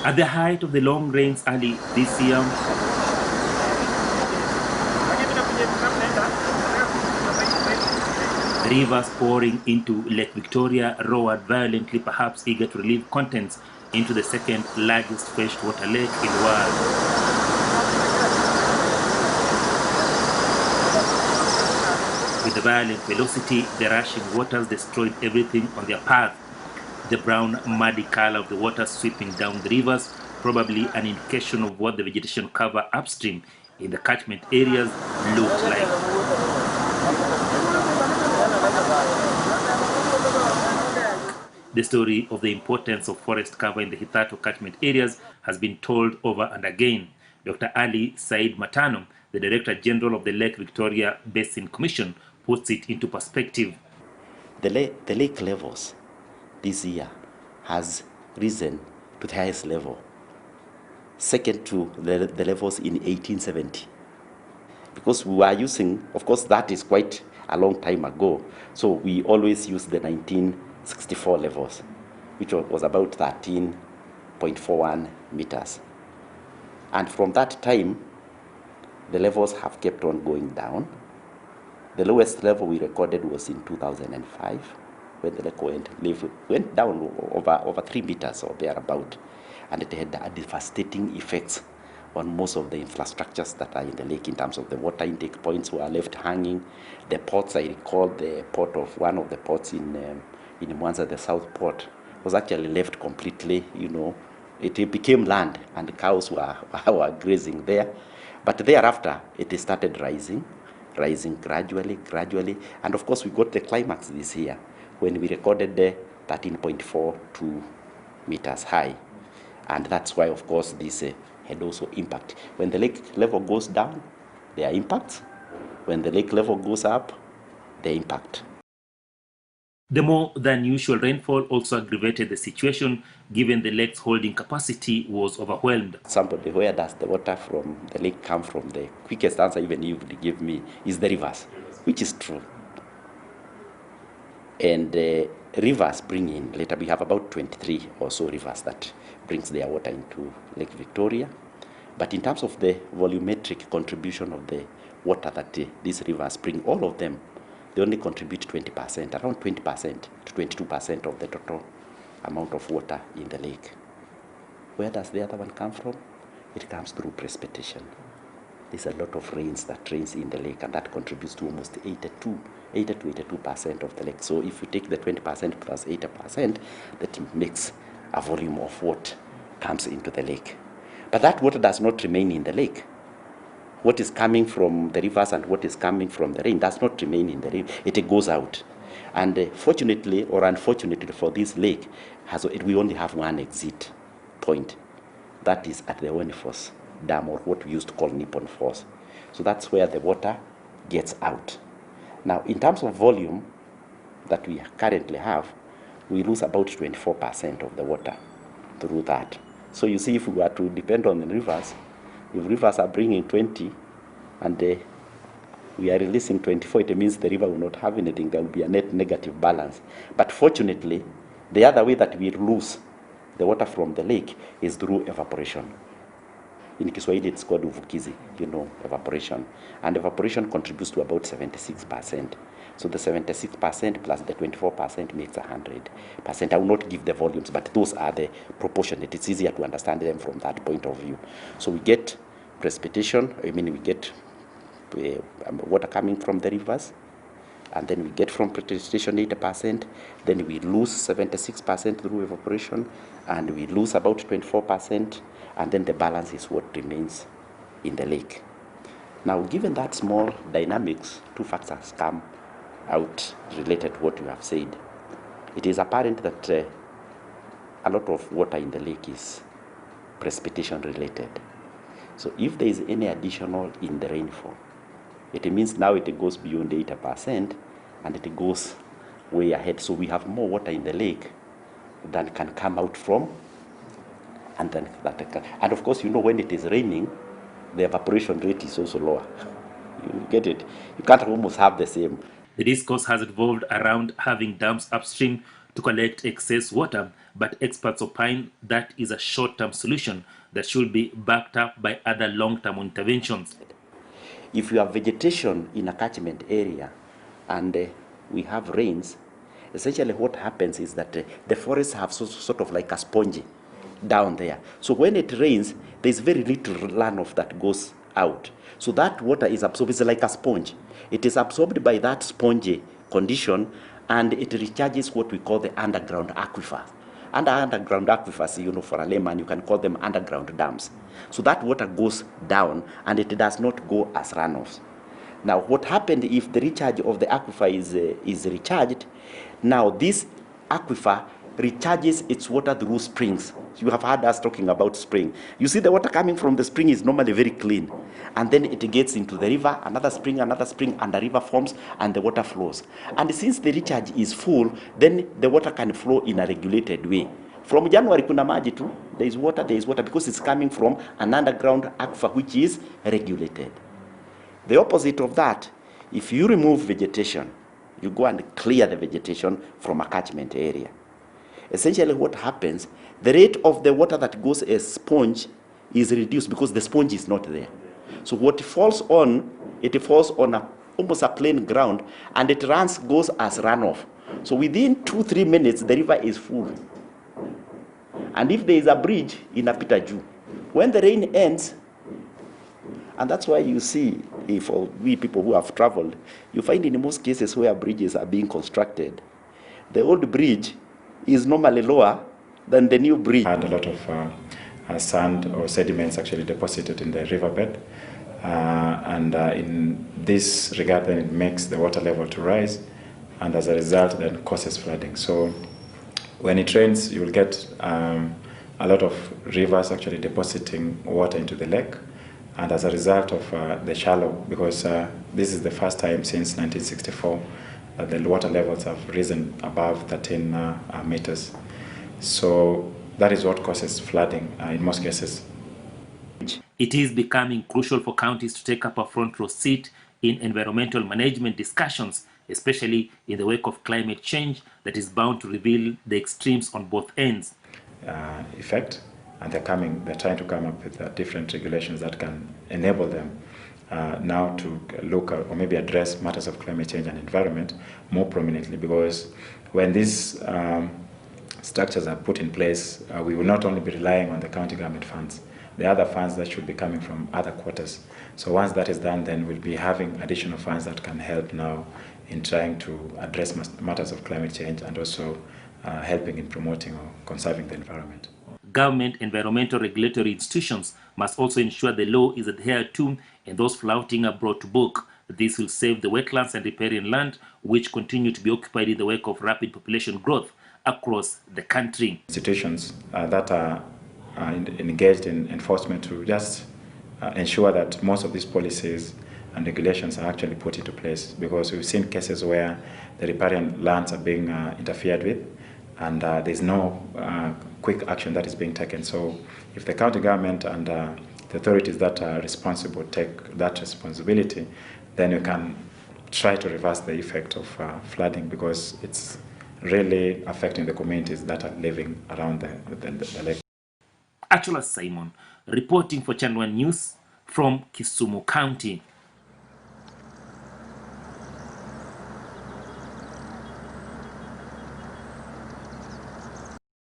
At the height of the long rains early this year, rivers pouring into Lake Victoria roared violently, perhaps eager to relieve contents into the second largest freshwater lake in the world. With the violent velocity, the rushing waters destroyed everything on their path. The brown, muddy color of the water sweeping down the rivers, probably an indication of what the vegetation cover upstream in the catchment areas looked like. The story of the importance of forest cover in the Hitato catchment areas has been told over and again. Dr. Ali Said Matano, the Director General of the Lake Victoria Basin Commission, puts it into perspective. The lake levels this year has risen to the highest level, second to the levels in 1870. Because we were using, of course, that is quite a long time ago, so we always use the 1964 levels, which was about 13.41 meters. And from that time, the levels have kept on going down. The lowest level we recorded was in 2005, when the lake went down over 3 meters or thereabout, and it had a devastating effects on most of the infrastructures that are in the lake in terms of the water intake points were left hanging. The ports, I recall the port of one of the ports in Mwanza, the South Port, was actually left completely, it became land and cows were grazing there. But thereafter, it started rising gradually. And of course, we got the climax this year when we recorded the 13.42 meters high. And that's why, of course, this had also impact. When the lake level goes down, there are impacts. When the lake level goes up, the impact. The more than usual rainfall also aggravated the situation, given the lake's holding capacity was overwhelmed. Somebody, where does the water from the lake come from? The quickest answer even you would give me is the rivers, which is true. And rivers bring in, later we have about 23 or so rivers that brings their water into Lake Victoria. But in terms of the volumetric contribution of the water that these rivers bring, all of them, they only contribute 20%, around 20% to 22% of the total amount of water in the lake. Where does the other one come from? It comes through precipitation. There's a lot of rains that rains in the lake, and that contributes to almost 80 to 82% of the lake. So if you take the 20% plus 80%, that makes a volume of what comes into the lake. But that water does not remain in the lake. What is coming from the rivers and what is coming from the rain does not remain in the rain. It goes out. And fortunately or unfortunately for this lake, we only have one exit point. That is at the Onifos Dam, or what we used to call Nippon Falls. So that's where the water gets out. Now, in terms of volume that we currently have, we lose about 24% of the water through that. So you see, if we were to depend on the rivers, if rivers are bringing 20 and we are releasing 24, it means the river will not have anything. There will be a net negative balance. But fortunately, the other way that we lose the water from the lake is through evaporation. In Kiswahili, it's called uvukizi, evaporation. And evaporation contributes to about 76%. So the 76% plus the 24% makes 100%. I will not give the volumes, but those are the proportionate. It's easier to understand them from that point of view. So we get precipitation, we get water coming from the rivers, and then we get from precipitation 80%, then we lose 76% through evaporation, and we lose about 24%, and then the balance is what remains in the lake. Now, given that small dynamics, two factors come out related to what you have said. It is apparent that a lot of water in the lake is precipitation related. So if there is any additional in the rainfall, it means now it goes beyond 80% and it goes way ahead. So we have more water in the lake than can come out from, and then and of course, when it is raining, the evaporation rate is also lower. You get it? You can't almost have the same. The discourse has revolved around having dams upstream to collect excess water, but experts opine that is a short-term solution that should be backed up by other long-term interventions. If you have vegetation in a catchment area and we have rains, essentially what happens is that the forests have sort of like a sponge down there. So when it rains, there's very little runoff that goes out. So that water is absorbed, it's like a sponge. It is absorbed by that spongy condition and it recharges what we call the underground aquifer. Underground aquifers, you know, for a layman, you can call them underground dams. So that water goes down and it does not go as runoffs. Now, what happened if the recharge of the aquifer is recharged? Now, this aquifer recharges its water through springs. You have heard us talking about spring. You see the water coming from the spring is normally very clean. And then it gets into the river, another spring, and the river forms, and the water flows. And since the recharge is full, then the water can flow in a regulated way. From January kuna maji tu, there is water, because it's coming from an underground aquifer which is regulated. The opposite of that, if you remove vegetation, you go and clear the vegetation from a catchment area. Essentially what happens, the rate of the water that goes as sponge is reduced because the sponge is not there. So what falls on, it falls on almost a plain ground and it goes as runoff. So within 2-3 minutes, the river is full. And if there is a bridge in a pitaju, when the rain ends, and that's why you see, for we people who have traveled, you find in most cases where bridges are being constructed, the old bridge is normally lower than the new bridge. Had a lot of sand or sediments actually deposited in the riverbed, and in this regard, then it makes the water level to rise, and as a result, then causes flooding. So when it rains, you will get a lot of rivers actually depositing water into the lake, and as a result of the shallow, because this is the first time since 1964 that the water levels have risen above 13 meters. So that is what causes flooding in most cases. It is becoming crucial for counties to take up a front row seat in environmental management discussions, especially in the wake of climate change that is bound to reveal the extremes on both ends. Effect, and they're trying to come up with different regulations that can enable them now to look at, or maybe address matters of climate change and environment more prominently, because when these structures are put in place, we will not only be relying on the county government funds, the other funds that should be coming from other quarters. So once that is done, then we'll be having additional funds that can help now in trying to address matters of climate change and also helping in promoting or conserving the environment. Government environmental regulatory institutions must also ensure the law is adhered to and those flouting are brought to book. This will save the wetlands and riparian land, which continue to be occupied in the wake of rapid population growth across the country. Institutions that are engaged in enforcement to just ensure that most of these policies and regulations are actually put into place, because we've seen cases where the riparian lands are being interfered with and there's no quick action that is being taken. So if the county government and the authorities that are responsible take that responsibility, then you can try to reverse the effect of flooding, because it's really affecting the communities that are living around the lake. Achula Simon, reporting for Channel One News from Kisumu County.